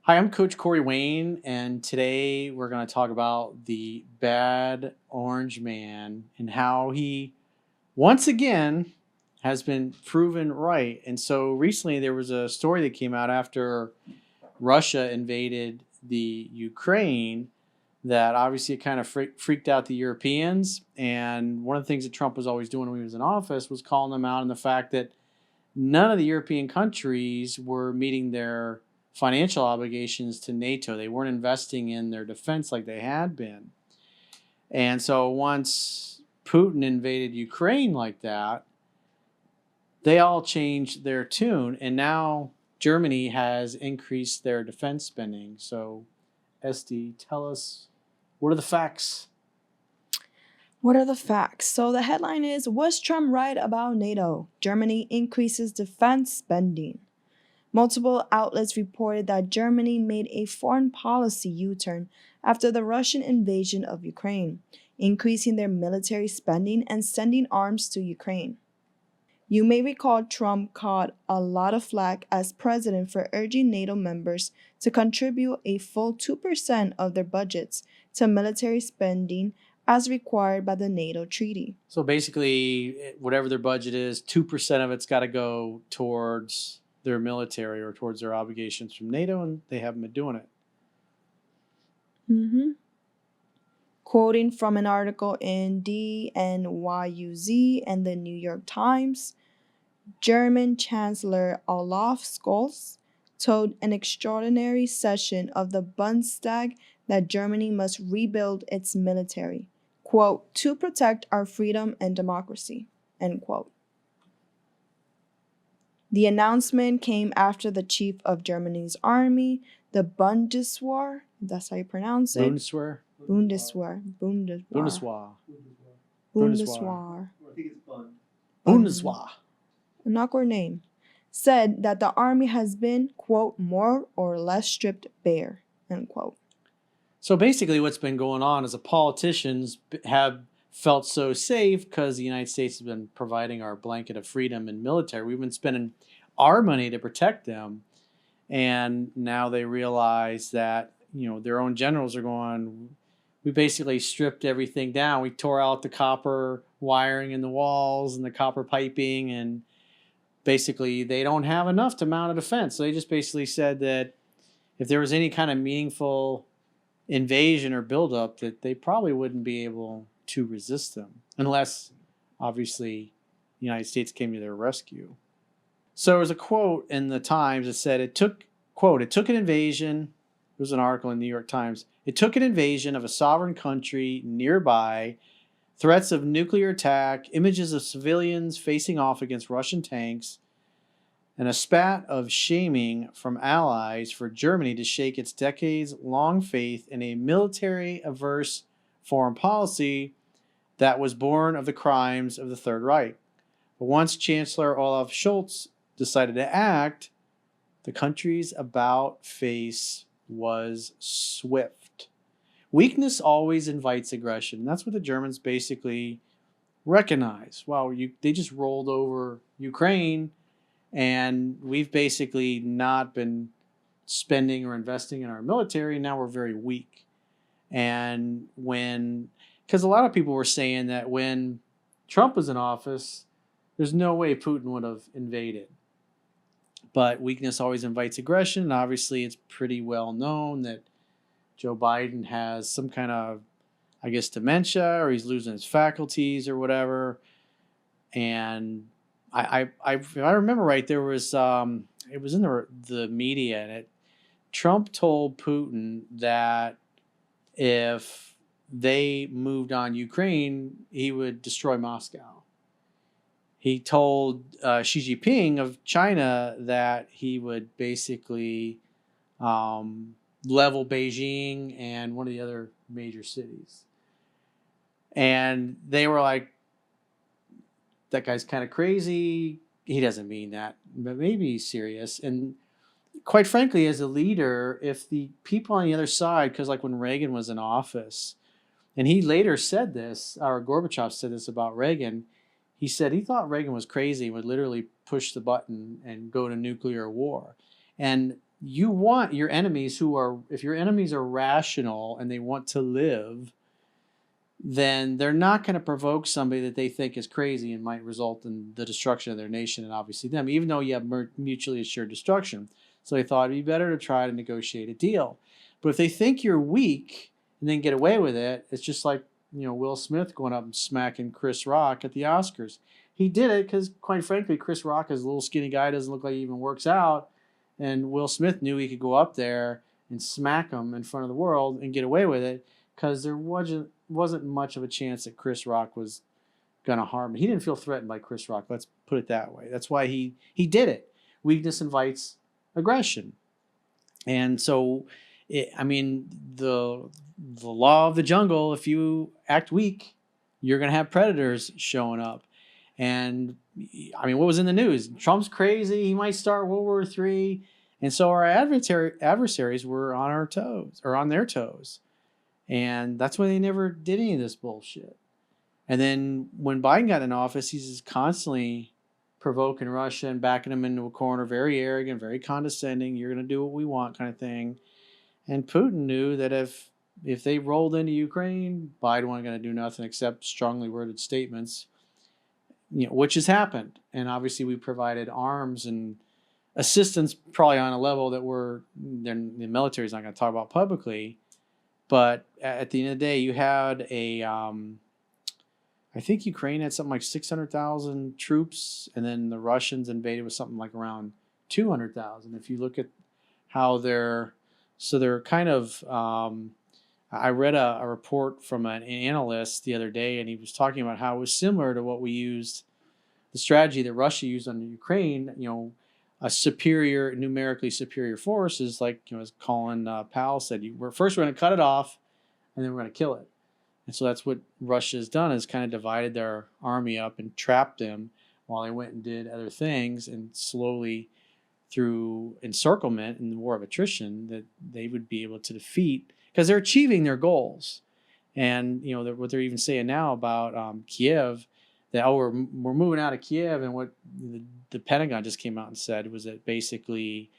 Hi, I'm Coach Corey Wayne, and today we're going to talk about the bad orange man and how he, once again, has been proven right. And so recently there was a story that came out after Russia invaded the Ukraine that obviously it kind of freaked out the Europeans. And one of the things that Trump was always doing when he was in office was calling them out on the fact that none of the European countries were meeting their financial obligations to NATO. They weren't investing in their defense like they had been. And so once Putin invaded Ukraine like that, they all changed their tune. And now Germany has increased their defense spending. So, Esty, tell us, what are the facts? What are the facts? So the headline is, was Trump right about NATO? Germany increases defense spending. Multiple outlets reported that Germany made a foreign policy U-turn after the Russian invasion of Ukraine, increasing their military spending and sending arms to Ukraine. You may recall Trump caught a lot of flack as president for urging NATO members to contribute a full 2% of their budgets to military spending as required by the NATO treaty. So basically, whatever their budget is, 2% of it's got to go towards their military or towards their obligations from NATO, and they haven't been doing it. Quoting from an article in DNYUZ and the New York Times, German Chancellor Olaf Scholz told an extraordinary session of the Bundestag that Germany must rebuild its military, quote, to protect our freedom and democracy, end quote. The announcement came after the chief of Germany's army, the Bundeswehr, that's how you pronounce it. Bundeswehr? Bundeswehr. Bundeswehr. Bundeswehr. I think it's Bund. Bundeswehr. An awkward name, said that the army has been, quote, more or less stripped bare, end quote. So basically what's been going on is the politicians have felt so safe because the United States has been providing our blanket of freedom and military. We've been spending our money to protect them. And now they realize that, their own generals are going, we basically stripped everything down. We tore out the copper wiring in the walls and the copper piping, and basically they don't have enough to mount a defense. So they just basically said that if there was any kind of meaningful invasion or buildup, that they probably wouldn't be able to resist them unless, obviously, the United States came to their rescue. So there's a quote in the Times that said it took an invasion. There was an article in the New York Times. It took an invasion of a sovereign country nearby, threats of nuclear attack, images of civilians facing off against Russian tanks, and a spat of shaming from allies for Germany to shake its decades-long faith in a military-averse foreign policy that was born of the crimes of the Third Reich. But once Chancellor Olaf Scholz decided to act, the country's about-face was swift. Weakness always invites aggression. That's what the Germans basically recognize. Wow, they just rolled over Ukraine, and we've basically not been spending or investing in our military. Now we're very weak. And because a lot of people were saying that when Trump was in office, there's no way Putin would have invaded. But weakness always invites aggression. And obviously, it's pretty well known that Joe Biden has some kind of, dementia, or he's losing his faculties or whatever. And if I remember right, there was it was in the media, and Trump told Putin that if they moved on Ukraine, he would destroy Moscow. He told Xi Jinping of China that he would basically level Beijing and one of the other major cities. And they were like, that guy's kind of crazy. He doesn't mean that, but maybe he's serious. And quite frankly, as a leader, if the people on the other side, because like when Reagan was in office, and he later said this, or Gorbachev said this about Reagan, he said he thought Reagan was crazy and would literally push the button and go to nuclear war. And you want your enemies if your enemies are rational and they want to live, then they're not going to provoke somebody that they think is crazy and might result in the destruction of their nation and obviously them, even though you have mutually assured destruction. So they thought it'd be better to try to negotiate a deal. But if they think you're weak and then get away with it, it's just like, Will Smith going up and smacking Chris Rock at the Oscars. He did it because, quite frankly, Chris Rock is a little skinny guy, doesn't look like he even works out. And Will Smith knew he could go up there and smack him in front of the world and get away with it because there wasn't much of a chance that Chris Rock was going to harm him. He didn't feel threatened by Chris Rock. Let's put it that way. That's why he did it. Weakness invites aggression. And so, the law of the jungle, if you act weak, you're going to have predators showing up. And, what was in the news? Trump's crazy. He might start World War III. And so our adversaries were on our toes, or on their toes. And that's why they never did any of this bullshit. And then when Biden got in office, he's just constantly provoking Russia and backing them into a corner, very arrogant, very condescending. You're going to do what we want kind of thing. And Putin knew that if they rolled into Ukraine, Biden wasn't going to do nothing except strongly worded statements, which has happened. And obviously we provided arms and assistance probably on a level that the military is not going to talk about publicly. But at the end of the day, you had I think Ukraine had something like 600,000 troops, and then the Russians invaded with something like around 200,000. If you look at how they're kind of, I read a report from an analyst the other day, and he was talking about how it was similar to what we used, the strategy that Russia used on Ukraine, a numerically superior force is like, as Colin Powell said, we're going to cut it off, and then we're going to kill it. And so that's what Russia has done, is kind of divided their army up and trapped them while they went and did other things, and slowly through encirclement and the war of attrition that they would be able to defeat, because they're achieving their goals. And what they're even saying now about Kiev, that we're moving out of Kiev, and what the Pentagon just came out and said was that basically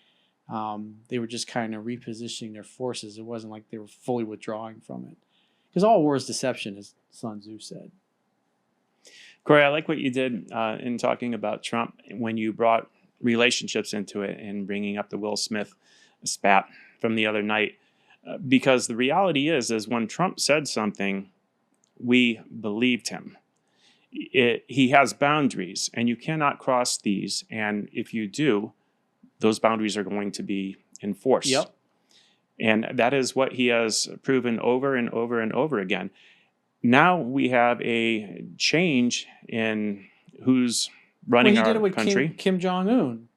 they were just kind of repositioning their forces. It wasn't like they were fully withdrawing from it, because all war is deception, as Sun Tzu said. Corey, I like what you did in talking about Trump when you brought relationships into it and bringing up the Will Smith spat from the other night. Because the reality is when Trump said something, we believed him. He has boundaries, and you cannot cross these. And if you do, those boundaries are going to be enforced. Yep. And that is what he has proven over and over and over again. Now we have a change in who's running our country. He did it with Kim Jong-un.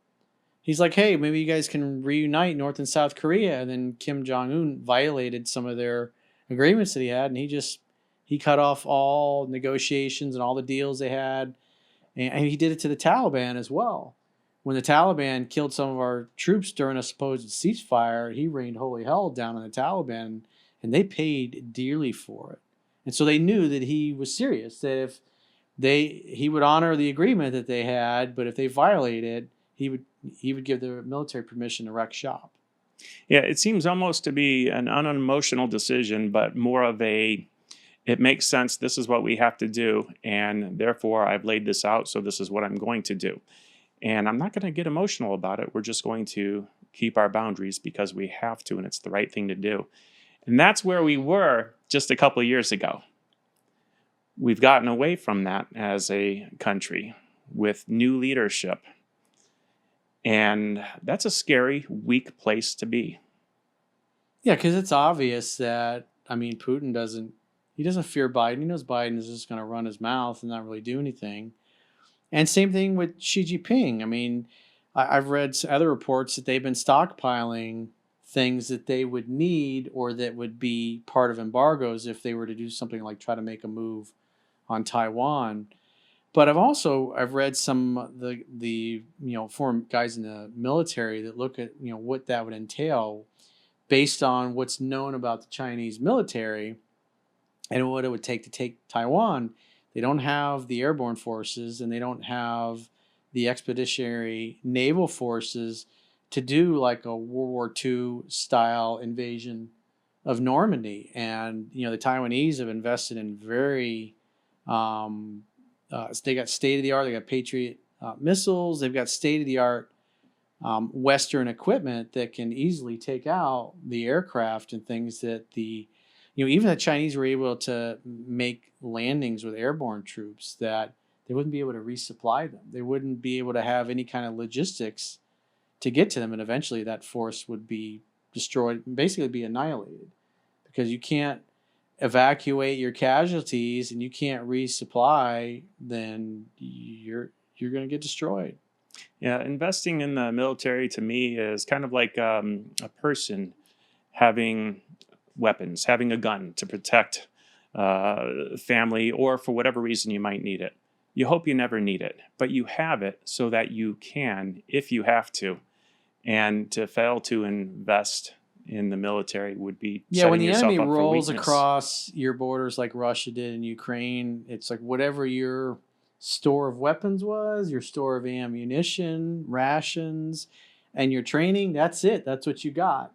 He's like, hey, maybe you guys can reunite North and South Korea. And then Kim Jong-un violated some of their agreements that he had, and he cut off all negotiations and all the deals they had. And he did it to the Taliban as well. When the Taliban killed some of our troops during a supposed ceasefire, he rained holy hell down on the Taliban, and they paid dearly for it. And so they knew that he was serious, that if he would honor the agreement that they had, but if they violated, he would give the military permission to wreck shop. Yeah, it seems almost to be an unemotional decision, but more of it makes sense. This is what we have to do, and therefore I've laid this out, so this is what I'm going to do. And I'm not going to get emotional about it. We're just going to keep our boundaries because we have to, and it's the right thing to do. And that's where we were just a couple of years ago. We've gotten away from that as a country with new leadership. And that's a scary, weak place to be. Yeah, because it's obvious that, Putin doesn't fear Biden. He knows Biden is just going to run his mouth and not really do anything. And same thing with Xi Jinping. I've read other reports that they've been stockpiling things that they would need or that would be part of embargoes if they were to do something like try to make a move on Taiwan. But I've read some of the foreign guys in the military that look at what that would entail based on what's known about the Chinese military and what it would take to take Taiwan. They don't have the airborne forces, and they don't have the expeditionary naval forces to do like a World War II style invasion of Normandy. And, the Taiwanese have invested in very, they got state of the art, they got Patriot missiles, they've got state of the art Western equipment that can easily take out the aircraft and things that even the Chinese were able to make landings with airborne troops that they wouldn't be able to resupply them. They wouldn't be able to have any kind of logistics to get to them, and eventually that force would be destroyed, basically be annihilated, because you can't evacuate your casualties and you can't resupply, then you're going to get destroyed. Yeah, investing in the military to me is kind of like a person having weapons, having a gun to protect family, or for whatever reason you might need it. You hope you never need it, but you have it so that you can, if you have to. And to fail to invest in the military would be when the yourself enemy up for rolls weakness. across your borders like Russia did in Ukraine, it's like whatever your store of weapons was, your store of ammunition, rations, and your training, that's it. That's what you got.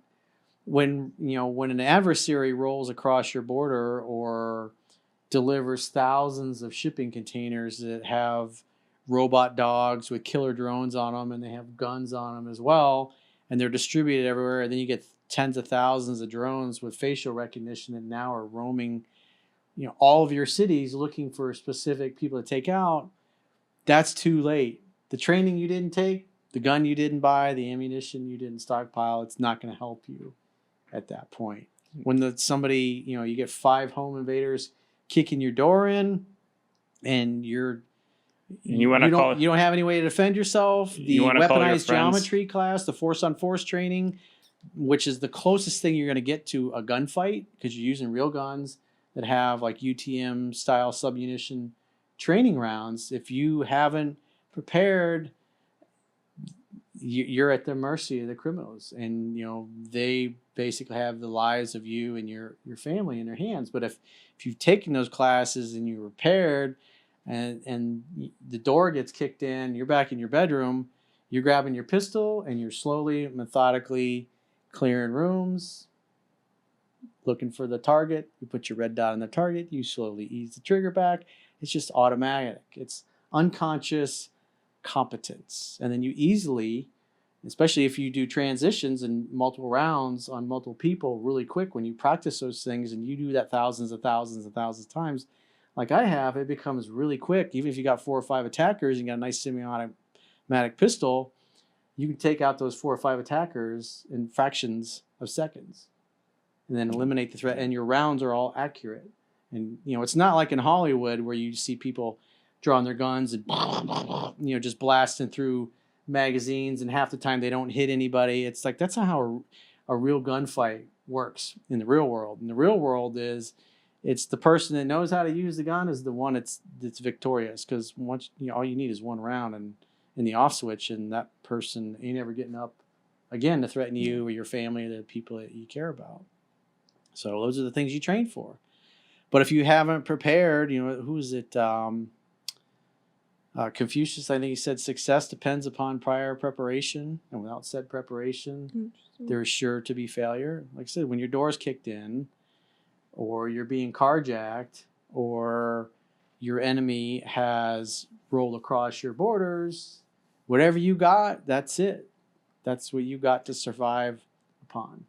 When an adversary rolls across your border or delivers thousands of shipping containers that have robot dogs with killer drones on them, and they have guns on them as well, and they're distributed everywhere, and then you get tens of thousands of drones with facial recognition that now are roaming all of your cities looking for specific people to take out. That's too late. The training you didn't take, the gun you didn't buy, the ammunition you didn't stockpile, it's not going to help you at that point. When somebody, you get 5 home invaders kicking your door in, and you don't have any way to defend yourself. The weaponized geometry class, the force on force training, which is the closest thing you're going to get to a gunfight, because you're using real guns that have like UTM style submunition training rounds. If you haven't prepared, you're at the mercy of the criminals, and they basically have the lives of you and your family in their hands. But if you've taken those classes and you're prepared, and the door gets kicked in, you're back in your bedroom, you're grabbing your pistol and you're slowly, methodically clearing rooms, looking for the target. You put your red dot on the target, you slowly ease the trigger back. It's just automatic. It's unconscious competence. And then you easily, especially if you do transitions and multiple rounds on multiple people really quick, when you practice those things and you do that thousands of thousands of times, like I have, it becomes really quick. Even if you got 4 or 5 attackers and you got a nice semi-automatic pistol, you can take out those 4 or 5 attackers in fractions of seconds and then eliminate the threat. And your rounds are all accurate. And, it's not like in Hollywood where you see people drawing their guns and, just blasting through magazines, and half the time they don't hit anybody. It's like, that's not how a real gunfight works in the real world. In the real world it's the person that knows how to use the gun is the one that's victorious, because once all you need is one round and in the off switch, and that person ain't ever getting up again to threaten you or your family or the people that you care about. So those are the things you train for. But if you haven't prepared, who is it? Confucius, I think he said, success depends upon prior preparation, and without said preparation, there is sure to be failure. Like I said, when your door's kicked in, or you're being carjacked, or your enemy has rolled across your borders, whatever you got, that's it. That's what you got to survive upon.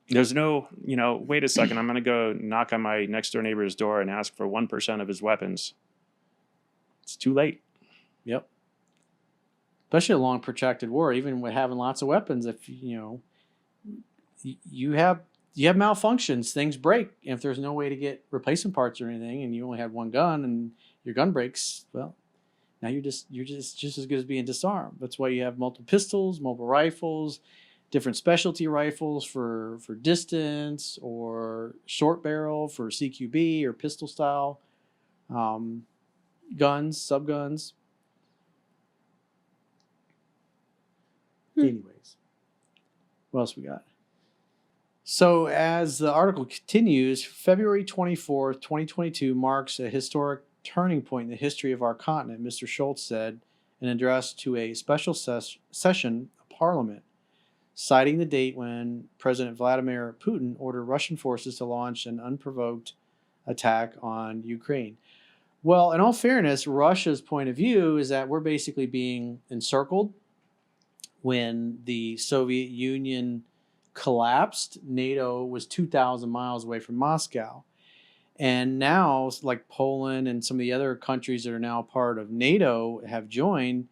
There's no, wait a second, I'm going to go knock on my next door neighbor's door and ask for 1% of his weapons. It's too late. Yep. Especially a long protracted war, even with having lots of weapons, if you have malfunctions, things break. If there's no way to get replacement parts or anything, and you only had one gun and your gun breaks, well, now you're just as good as being disarmed. That's why you have multiple pistols, multiple rifles, different specialty rifles for distance, or short barrel for CQB or pistol style guns, subguns. Anyways, what else we got? So as the article continues, February 24th, 2022 marks a historic turning point in the history of our continent, Mr. Schultz said in an address to a special session of Parliament. citing the date when President Vladimir Putin ordered Russian forces to launch an unprovoked attack on Ukraine. Well, in all fairness, Russia's point of view is that we're basically being encircled. When the Soviet Union collapsed, NATO was 2,000 miles away from Moscow. And now, like Poland and some of the other countries that are now part of NATO have joined,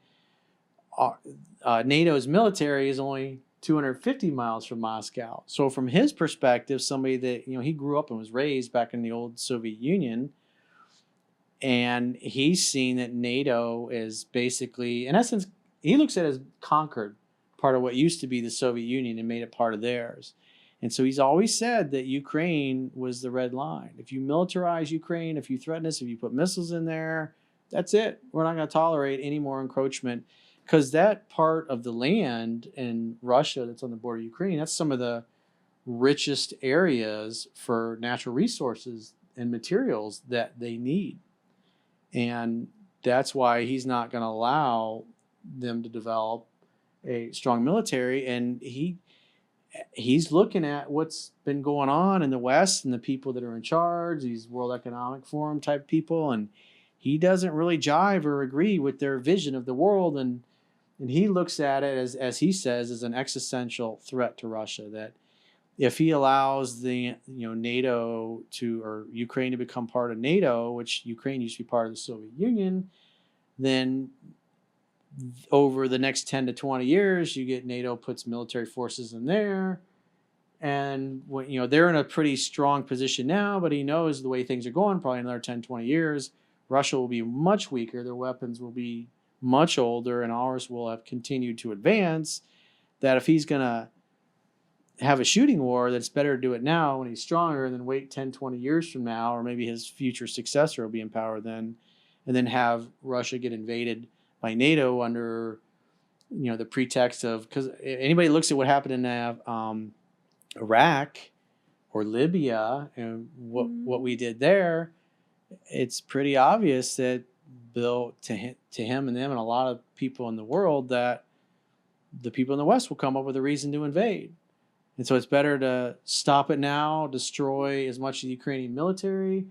NATO's military is only 250 miles from Moscow. So from his perspective, somebody that, he grew up and was raised back in the old Soviet Union, and he's seen that NATO is basically, in essence, he looks at it as conquered part of what used to be the Soviet Union and made it part of theirs. And so he's always said that Ukraine was the red line. If you militarize Ukraine, if you threaten us, if you put missiles in there, that's it. We're not going to tolerate any more encroachment, because that part of the land in Russia that's on the border of Ukraine, that's some of the richest areas for natural resources and materials that they need. And that's why he's not going to allow them to develop a strong military. And he's looking at what's been going on in the West and the people that are in charge, these World Economic Forum type people, and he doesn't really jive or agree with their vision of the world. And he looks at it as he says, as an existential threat to Russia, that if he allows the NATO or Ukraine to become part of NATO, which Ukraine used to be part of the Soviet Union, then over the next 10 to 20 years, you get NATO puts military forces in there. And they're in a pretty strong position now, but he knows the way things are going, probably another 10, 20 years, Russia will be much weaker. Their weapons will be much older, and ours will have continued to advance. That if he's going to have a shooting war, that's better to do it now when he's stronger than wait 10, 20 years from now, or maybe his future successor will be in power then, and then have Russia get invaded by NATO under, the pretext of, because anybody looks at what happened in Iraq or Libya and what we did there, it's pretty obvious that to him and them and a lot of people in the world, that the people in the West will come up with a reason to invade. And so it's better to stop it now, destroy as much of the Ukrainian military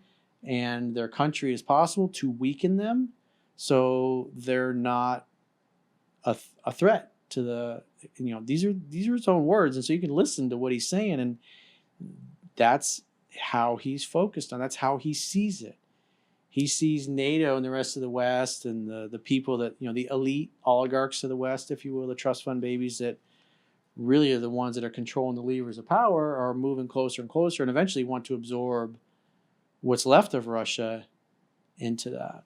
and their country as possible to weaken them, so they're not a threat to the, these are his own words. And so you can listen to what he's saying, and that's how he's focused on. That's how he sees it. He sees NATO and the rest of the West and the people that, the elite oligarchs of the West, if you will, the trust fund babies that really are the ones that are controlling the levers of power, are moving closer and closer and eventually want to absorb what's left of Russia into that.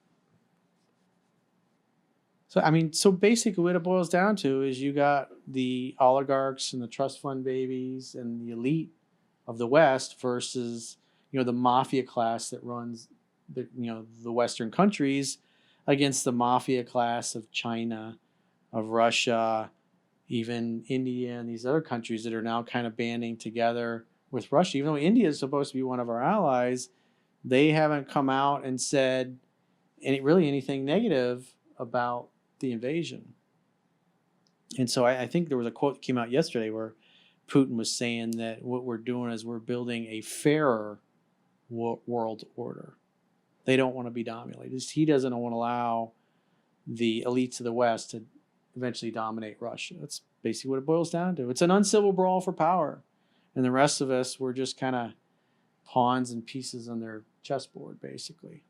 So basically what it boils down to is you got the oligarchs and the trust fund babies and the elite of the West versus, the mafia class that runs the Western countries against the mafia class of China, of Russia, even India and these other countries that are now kind of banding together with Russia. Even though India is supposed to be one of our allies, they haven't come out and said anything negative about the invasion. And so I think there was a quote that came out yesterday where Putin was saying that what we're doing is we're building a fairer world order. They don't want to be dominated. He doesn't want to allow the elites of the West to eventually dominate Russia. That's basically what it boils down to. It's an uncivil brawl for power. And the rest of us, we're just kind of pawns and pieces on their chessboard, basically.